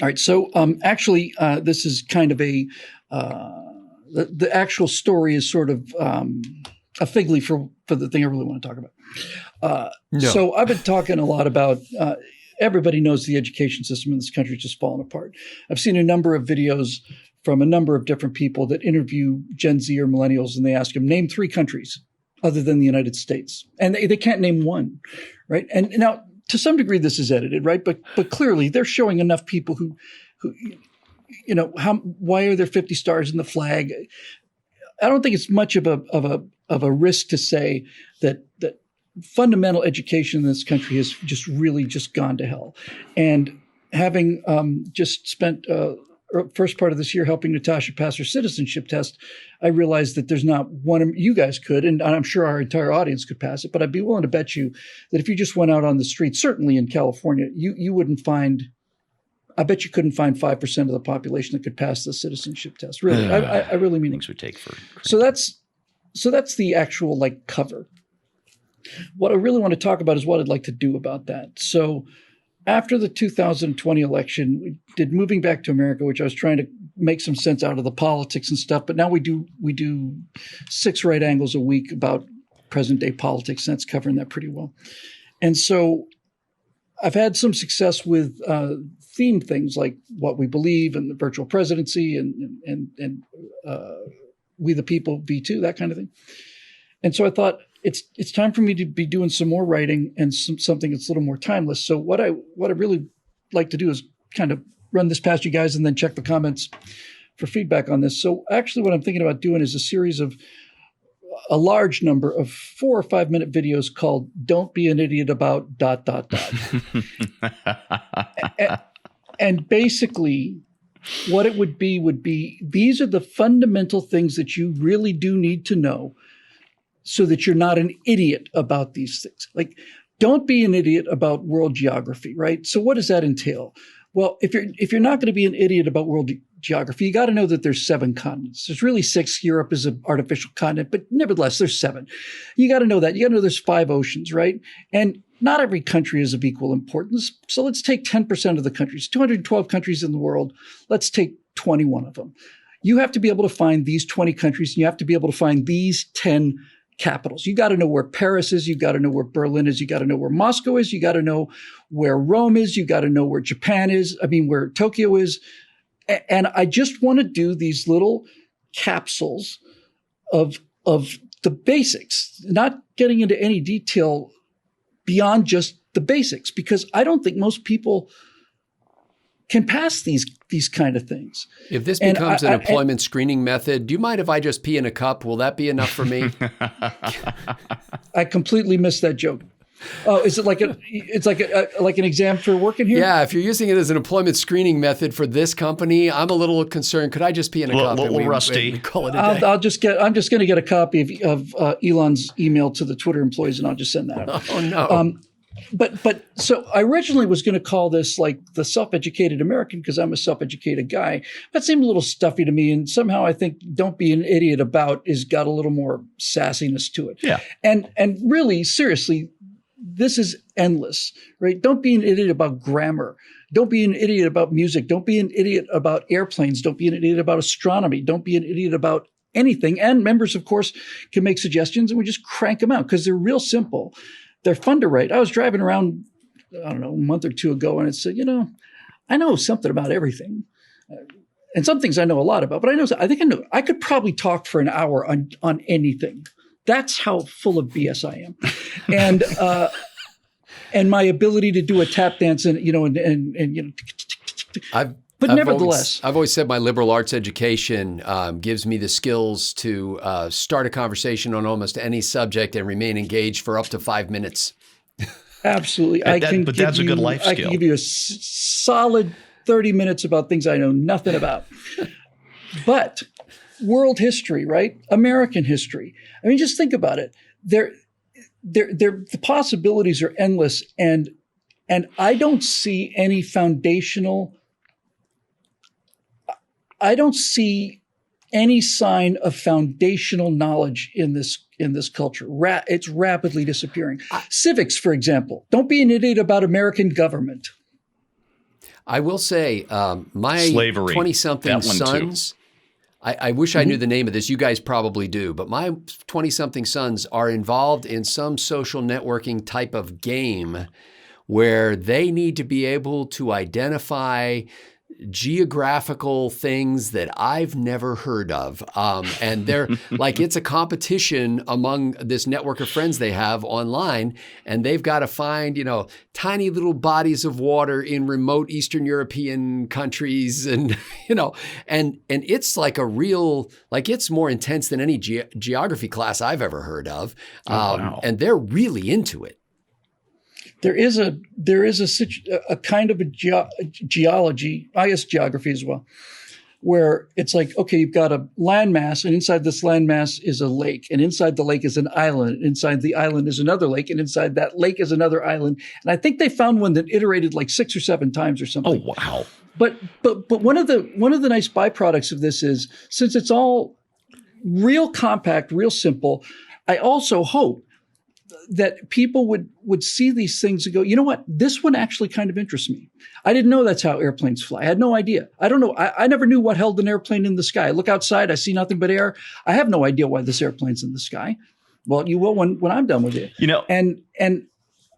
All right. So actually, this is kind of the actual story is sort of a fig leaf for the thing I really want to talk about. No. So I've been talking a lot about everybody knows the education system in this country is just falling apart. I've seen a number of videos from a number of different people that interview Gen Z or millennials, and they ask them, name 3 countries other than the United States. And they can't name one, right? And now, to some degree, this is edited, right? But clearly, they're showing enough people who why are there 50 stars in the flag? I don't think it's much of a risk to say that fundamental education in this country has just really just gone to hell. And having just spent first part of this year helping Natasha pass her citizenship test, I realized that there's not one of you guys could, and I'm sure our entire audience could pass it, but I'd be willing to bet you that if you just went out on the street, certainly in California, you wouldn't find, I bet you couldn't find 5% of the population that could pass the citizenship test. Really, I really mean things would take for. So that's the actual cover. What I really want to talk about is what I'd like to do about that. So after the 2020 election, we did Moving Back to America, which I was trying to make some sense out of the politics and stuff. But now we do 6 right angles a week about present day politics, and that's covering that pretty well. And so I've had some success with theme things like what we believe and the virtual presidency and We the People V2, that kind of thing. And so I thought it's time for me to be doing some more writing and something that's a little more timeless. So what I really like to do is kind of run this past you guys and then check the comments for feedback on this. So actually what I'm thinking about doing is a series of a large number of 4 or 5 minute videos called Don't Be an Idiot About ... And basically what it would be these are the fundamental things that you really do need to know so that you're not an idiot about these things. Like, don't be an idiot about world geography, right? So what does that entail? Well, if you're not going to be an idiot about world geography, you got to know that there's 7 continents. There's really 6. Europe is an artificial continent, but nevertheless, there's 7. You got to know that. You got to know there's 5 oceans, right? And not every country is of equal importance. So let's take 10% of the countries, 212 countries in the world. Let's take 21 of them. You have to be able to find these 20 countries, and you have to be able to find these 10 capitals. You got to know where Paris is. You got to know where Berlin is. You got to know where Moscow is. You got to know where Rome is. You got to know where Japan is. Where Tokyo is. And I just want to do these little capsules of the basics, not getting into any detail beyond just the basics, because I don't think most people can pass these kind of things. If this becomes an employment screening method, do you mind if I just pee in a cup? Will that be enough for me? I completely missed that joke. Oh, is it like an exam for working here? Yeah, if you're using it as an employment screening method for this company, I'm a little concerned. Could I just pee in a cup? A little rusty. We call it a day. I'm just going to get a copy of Elon's email to the Twitter employees, and I'll just send that out. Oh no. But so I originally was going to call this like the self-educated American because I'm a self-educated guy. That seemed a little stuffy to me. And somehow I think Don't Be an Idiot About is got a little more sassiness to it. Yeah. And really, seriously, this is endless, right? Don't be an idiot about grammar. Don't be an idiot about music. Don't be an idiot about airplanes. Don't be an idiot about astronomy. Don't be an idiot about anything. And members, of course, can make suggestions and we just crank them out because they're real simple. They're fun to write. I was driving around, I don't know, a month or 2 ago, and it said, I know something about everything. And some things I know a lot about, but I could probably talk for an hour on anything. That's how full of BS I am. And my ability to do a tap dance and but nevertheless, I've always said my liberal arts education gives me the skills to start a conversation on almost any subject and remain engaged for up to 5 minutes. Absolutely. But that's a good life skill. I can give you a solid 30 minutes about things I know nothing about. But world history, right? American history. Just think about it. The possibilities are endless, and I don't see any foundational. I don't see any sign of foundational knowledge in this culture. It's rapidly disappearing. Civics, for example. Don't be an idiot about American government. I will say, my Slavery. 20-something That one too. sons, I wish I knew the name of this. You guys probably do, but my 20-something sons are involved in some social networking type of game where they need to be able to identify geographical things that I've never heard of. And they're like, it's a competition among this network of friends they have online. And they've got to find, tiny little bodies of water in remote Eastern European countries. And, and it's like a real, like it's more intense than any geography class I've ever heard of. Wow. And they're really into it. There is a kind of a geology, I guess geography as well, where it's like, okay, you've got a landmass, and inside this landmass is a lake, and inside the lake is an island, and inside the island is another lake, and inside that lake is another island. And I think they found one that iterated like 6 or 7 times or something. Oh, wow. But one of the nice byproducts of this is, since it's all real compact, real simple, I also hope that people would see these things and go, you know what, this one actually kind of interests me. I didn't know that's how airplanes fly. I had no idea. I don't know. I never knew what held an airplane in the sky. I look outside, I see nothing but air. I have no idea why this airplane's in the sky. Well, you will when I'm done with it. And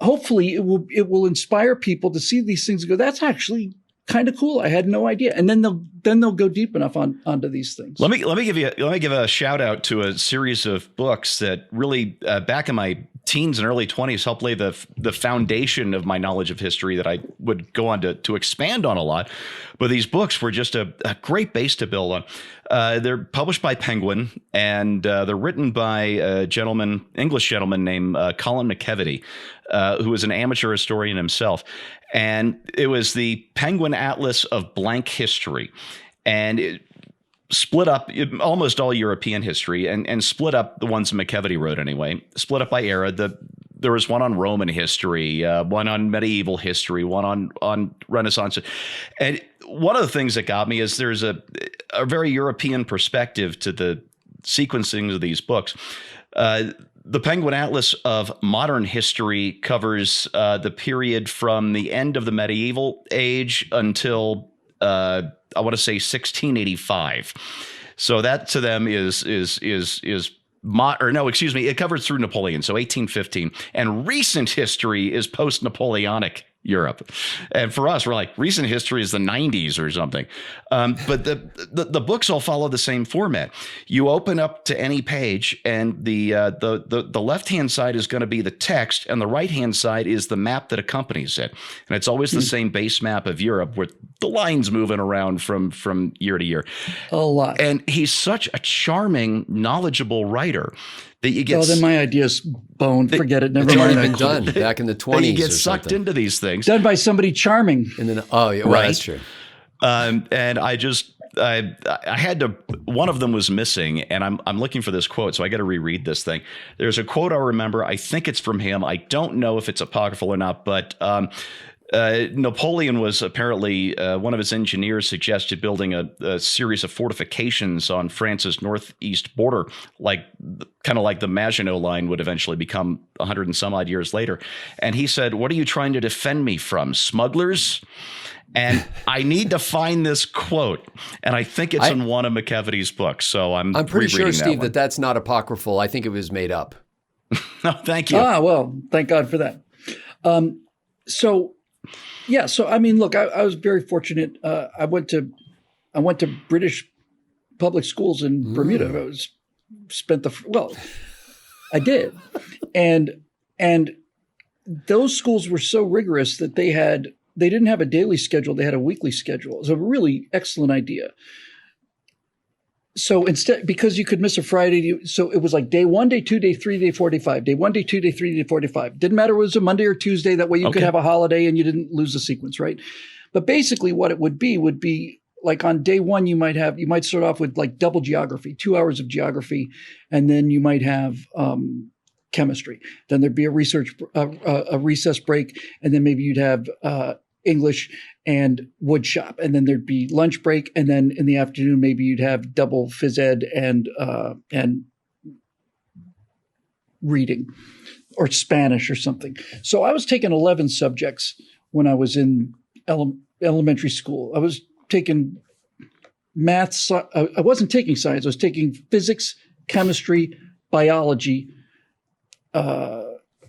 hopefully it will inspire people to see these things and go, that's actually kind of cool. I had no idea. And then they'll go deep enough onto these things. Let me give a shout out to a series of books that really back in my teens and early 20s helped lay the foundation of my knowledge of history that I would go on to expand on a lot. But these books were just a great base to build on. They're published by Penguin, and they're written by a English gentleman named Colin McKevity, who is an amateur historian himself. And it was the Penguin Atlas of Blank History. And it split up almost all European history and split up the ones McKevity wrote anyway, split up by era. There was one on Roman history, one on medieval history, one on Renaissance. And one of the things that got me is there's a very European perspective to the sequencing of these books. The Penguin Atlas of Modern History covers the period from the end of the medieval age until I want to say 1685. So that to them it covers through Napoleon, so 1815. And recent history is post-Napoleonic Europe. And for us, we're like, recent history is the 90s or something. But the books all follow the same format. You open up to any page, and the left-hand side is going to be the text, and the right-hand side is the map that accompanies it. And it's always the same base map of Europe with the lines moving around from year to year. A lot. And he's such a charming, knowledgeable writer that you get. Oh, then my idea's boned. Forget it. Never It's mind. already been done back in the 20s. You get or sucked something. into these things. Done by somebody charming. And then, oh, yeah, well, Right. that's true. And I had to. One of them was missing, and I'm looking for this quote, so I got to reread this thing. There's a quote I remember. I think it's from him. I don't know if it's apocryphal or not, but Napoleon was apparently one of his engineers suggested building a series of fortifications on France's northeast border, kind of like the Maginot Line would eventually become 100 and some odd years later. And he said, "What are you trying to defend me from? Smugglers?" And I need to find this quote, and I think it's in one of McKevity's books. So I'm pretty sure, Steve, that that's not apocryphal. I think it was made up. No, thank you. Well, thank God for that. So I mean, look, I was very fortunate. I went to British public schools in Bermuda. I did, and those schools were so rigorous that they didn't have a daily schedule; they had a weekly schedule. It was a really excellent idea. So instead, because you could miss a Friday, so it was like day 1, day 2, day 3, day 4, day 5, day 1, day 2, day 3, day 4, day 5. Didn't matter if it was a Monday or Tuesday. That way you could have a holiday and you didn't lose the sequence, right? But basically what it would be like on day 1, you might start off with like double geography, 2 hours of geography. And then you might have, chemistry. Then there'd be a recess break. And then maybe you'd have, English and wood shop, and then there'd be lunch break, and then in the afternoon maybe you'd have double phys ed and reading or Spanish or something. So I was taking 11 subjects when I was in elementary school. I was taking maths. I wasn't taking science. I was taking physics, chemistry, biology,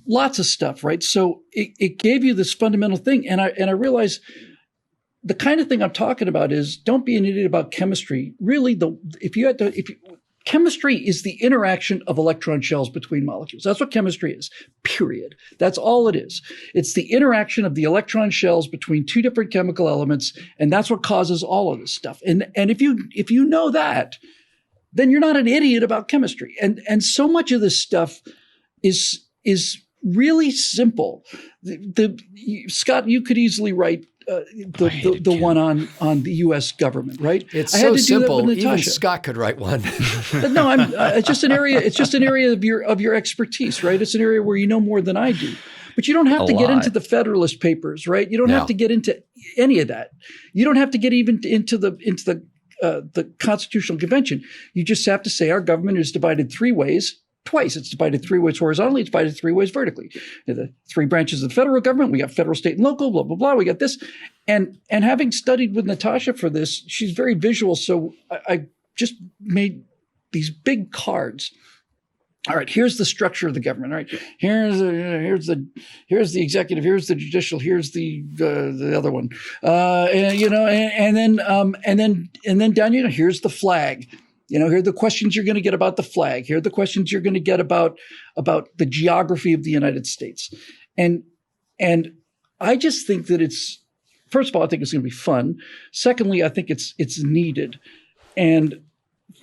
lots of stuff, right? So it gave you this fundamental thing. And I realized the kind of thing I'm talking about is don't be an idiot about chemistry. Really, chemistry is the interaction of electron shells between molecules. That's what chemistry is, period. That's all it is. It's the interaction of the electron shells between two different chemical elements, and that's what causes all of this stuff. And if you know that, then you're not an idiot about chemistry. And so much of this stuff is really simple. Scott, you could easily write the one on the U.S. government, right? It's so simple. Even Scott could write one. No, it's just an area. It's just an area of your expertise, right? It's an area where you know more than I do. But you don't have to get into the Federalist Papers, right? You don't have to get into any of that. You don't have to get even into the Constitutional Convention. You just have to say our government is divided three ways. Twice. It's divided three ways horizontally. It's divided three ways vertically. The three branches of the federal government. We got federal, state, and local, blah, blah, blah. We got this. And having studied with Natasha for this, she's very visual. So I just made these big cards. All right, here's the structure of the government. All right, here's the executive. Here's the judicial. Here's the other one. And then down. Here's the flag. Here are the questions you're going to get about the flag. Here are the questions you're going to get about the geography of the United States. And I just think that first of all, I think it's going to be fun. Secondly, I think it's needed. And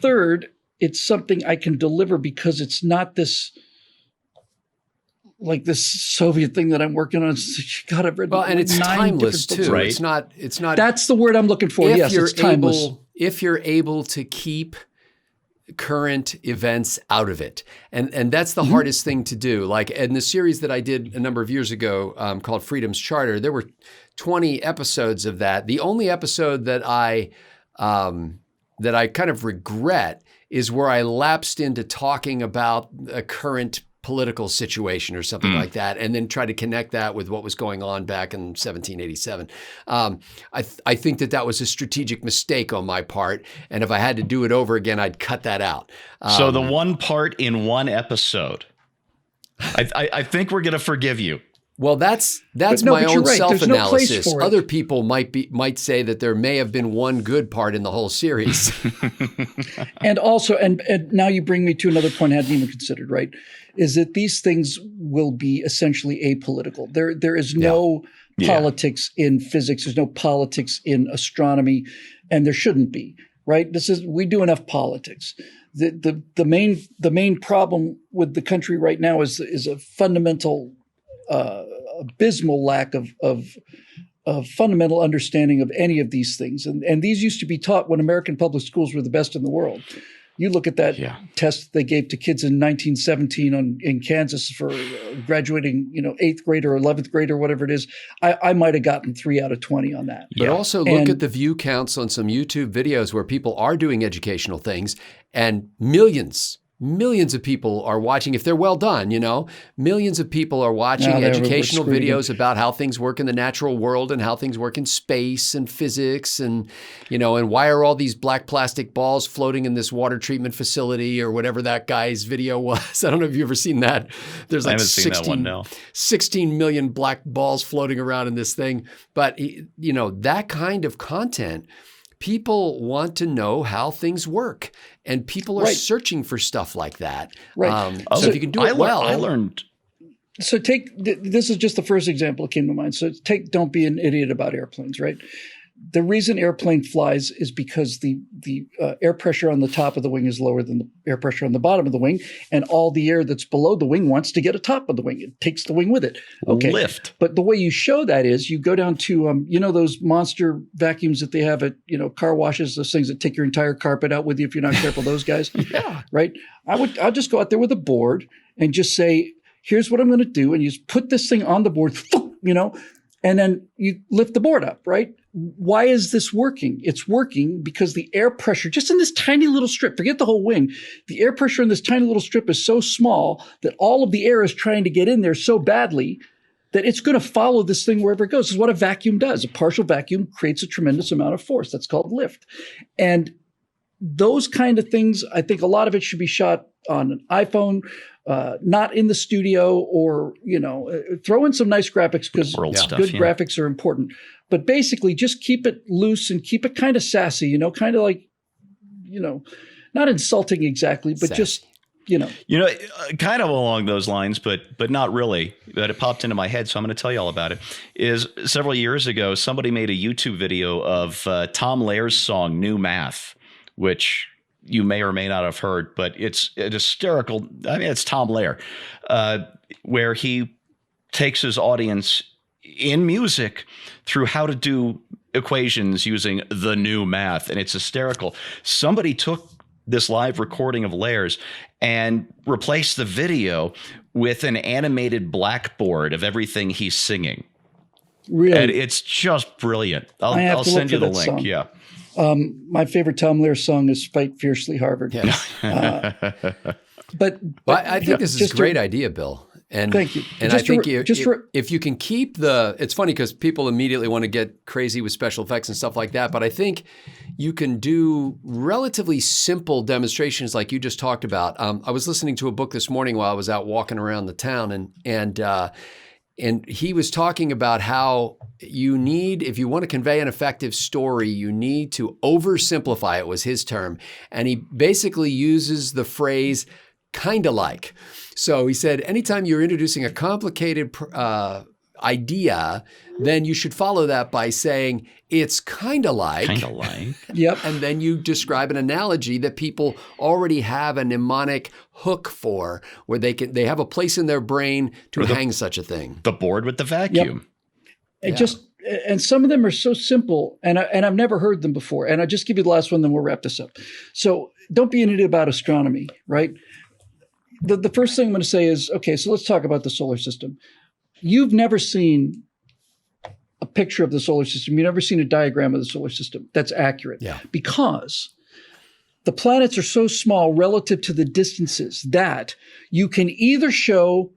third, it's something I can deliver because it's not this Soviet thing that I'm working on. God, I've read and it's timeless too. Right? It's not. That's the word I'm looking for. Yes, it's timeless. If you're able to keep current events out of it. And that's the hardest thing to do. Like in the series that I did a number of years ago called Freedom's Charter, there were 20 episodes of that. The only episode that I kind of regret is where I lapsed into talking about a current political situation or something like that, and then try to connect that with what was going on back in 1787. I think that was a strategic mistake on my part, and if I had to do it over again, I'd cut that out. So the one part in one episode, I think we're going to forgive you. Well, that's my own self-analysis. No, other people might say that there may have been one good part in the whole series. And also, and now you bring me to another point I hadn't even considered, right? Is that these things will be essentially apolitical. There is no politics in physics. There's no politics in astronomy, and there shouldn't be, right? We do enough politics. The main problem with the country right now is a fundamental abysmal lack of fundamental understanding of any of these things. And these used to be taught when American public schools were the best in the world. You look at that test they gave to kids in 1917 in Kansas for graduating, 8th grade or 11th grade or whatever it is. I might have gotten 3 out of 20 on that. But also look at the view counts on some YouTube videos where people are doing educational things, and millions of people are watching. If they're well done, millions of people are watching educational videos about how things work in the natural world and how things work in space and physics and why are all these black plastic balls floating in this water treatment facility or whatever that guy's video was. I don't know if you've ever seen that. There's like 16 million black balls floating around in this thing. But, that kind of content, people want to know how things work, and people are searching for stuff like that. Right. So if you can do it well. I learned. So this is just the first example that came to mind. So don't be an idiot about airplanes, right? The reason airplane flies is because the air pressure on the top of the wing is lower than the air pressure on the bottom of the wing, and all the air that's below the wing wants to get atop of the wing. It takes the wing with it. Okay. Lift. But the way you show that is you go down to those monster vacuums that they have at car washes, those things that take your entire carpet out with you if you're not careful. Those guys, right? I'll just go out there with a board and just say, here's what I'm going to do, and you just put this thing on the board, and then you lift the board up, right? Why is this working? It's working because the air pressure, just in this tiny little strip, forget the whole wing, the air pressure in this tiny little strip is so small that all of the air is trying to get in there so badly that it's going to follow this thing wherever it goes. This is what a vacuum does. A partial vacuum creates a tremendous amount of force. That's called lift. And those kind of things, I think a lot of it should be shot on an iPhone, not in the studio, or, throw in some nice graphics, because good graphics are important. But basically just keep it loose and keep it kind of sassy, kind of like, not insulting exactly, but sassy. Just, kind of along those lines, but not really. But it popped into my head, so I'm going to tell you all about it. Is several years ago, somebody made a YouTube video of Tom Lair's song "New Math," which you may or may not have heard, but it's an hysterical. I mean, it's Tom Lair, where he takes his audience in music through how to do equations using the new math, and it's hysterical. Somebody took this live recording of Lair's and replaced the video with an animated blackboard of everything he's singing. Really? And it's just brilliant. I'll send you the link. Song. Yeah. My favorite Tom Lair song is "Fight Fiercely, Harvard." Yes. But I think this is a great idea, Bill. And thank you. And I think if you can keep it's funny because people immediately want to get crazy with special effects and stuff like that. But I think you can do relatively simple demonstrations like you just talked about. I was listening to a book this morning while I was out walking around the town, and he was talking about how you need, if you want to convey an effective story, you need to oversimplify it, was his term. And he basically uses the phrase "kinda like." So he said, anytime you're introducing a complicated idea, then you should follow that by saying, it's kinda like. Kinda like. Yep. And then you describe an analogy that people already have a mnemonic hook for, where they have a place in their brain to hang such a thing. The board with the vacuum. Yep. And some of them are so simple, and I've never heard them before. And I'll just give you the last one, then we'll wrap this up. So don't be an idiot about astronomy, right? The first thing I'm going to say is, okay, so let's talk about the solar system. You've never seen a picture of the solar system. You've never seen a diagram of the solar system that's accurate. Yeah. Because the planets are so small relative to the distances that you can either show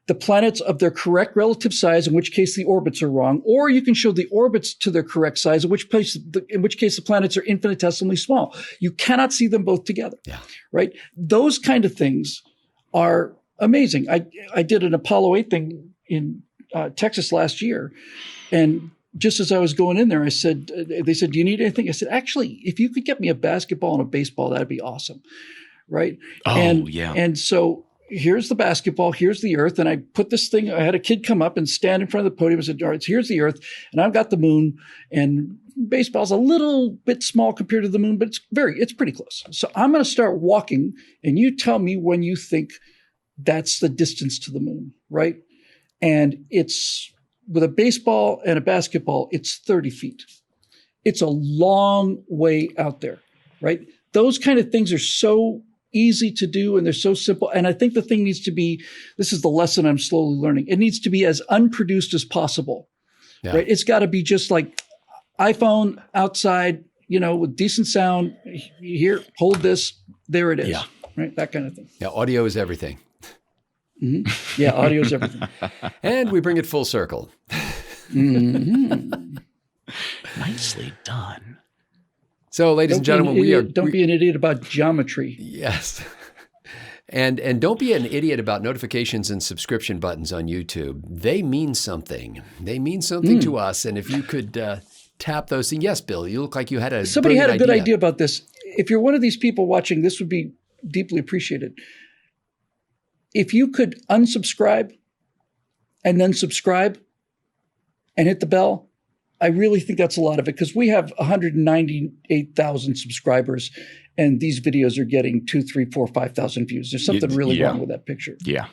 the planets of their correct relative size, in which case the orbits are wrong, or you can show the orbits to their correct size, in which case the planets are infinitesimally small. You cannot see them both together. Yeah. Right? Those kind of things are amazing. I did an Apollo 8 thing in Texas last year, and just as I was going in there, they said, "Do you need anything?" I said, "Actually, if you could get me a basketball and a baseball, that'd be awesome." Right? Oh, yeah. And so here's the basketball, here's the Earth, and I put this thing. I had a kid come up and stand in front of the podium and said, "All right, here's the Earth, and I've got the moon, and baseball's a little bit small compared to the moon, but it's pretty close. So I'm going to start walking, and you tell me when you think that's the distance to the moon, right?" And it's, with a baseball and a basketball, it's 30 feet. It's a long way out there, right? Those kind of things are so easy to do, and they're so simple. And I think the thing needs to be, this is the lesson I'm slowly learning, it needs to be as unproduced as possible, right? It's got to be just like iPhone outside, with decent sound. Here, hold this, there it is, right? That kind of thing. Yeah, audio is everything. Mm-hmm. Yeah, audio is everything. And we bring it full circle. Mm-hmm. Nicely done. So, ladies and gentlemen, don't be an idiot about geometry. Yes. And don't be an idiot about notifications and subscription buttons on YouTube. They mean something. They mean something to us. And if you could tap those things. Yes, Bill, you look like you had somebody had a good idea about this. If you're one of these people watching, this would be deeply appreciated. If you could unsubscribe and then subscribe and hit the bell, I really think that's a lot of it, because we have 198,000 subscribers, and these videos are getting 2,000, 3,000, 4,000, 5,000 views. There's something really wrong with that picture. Yeah.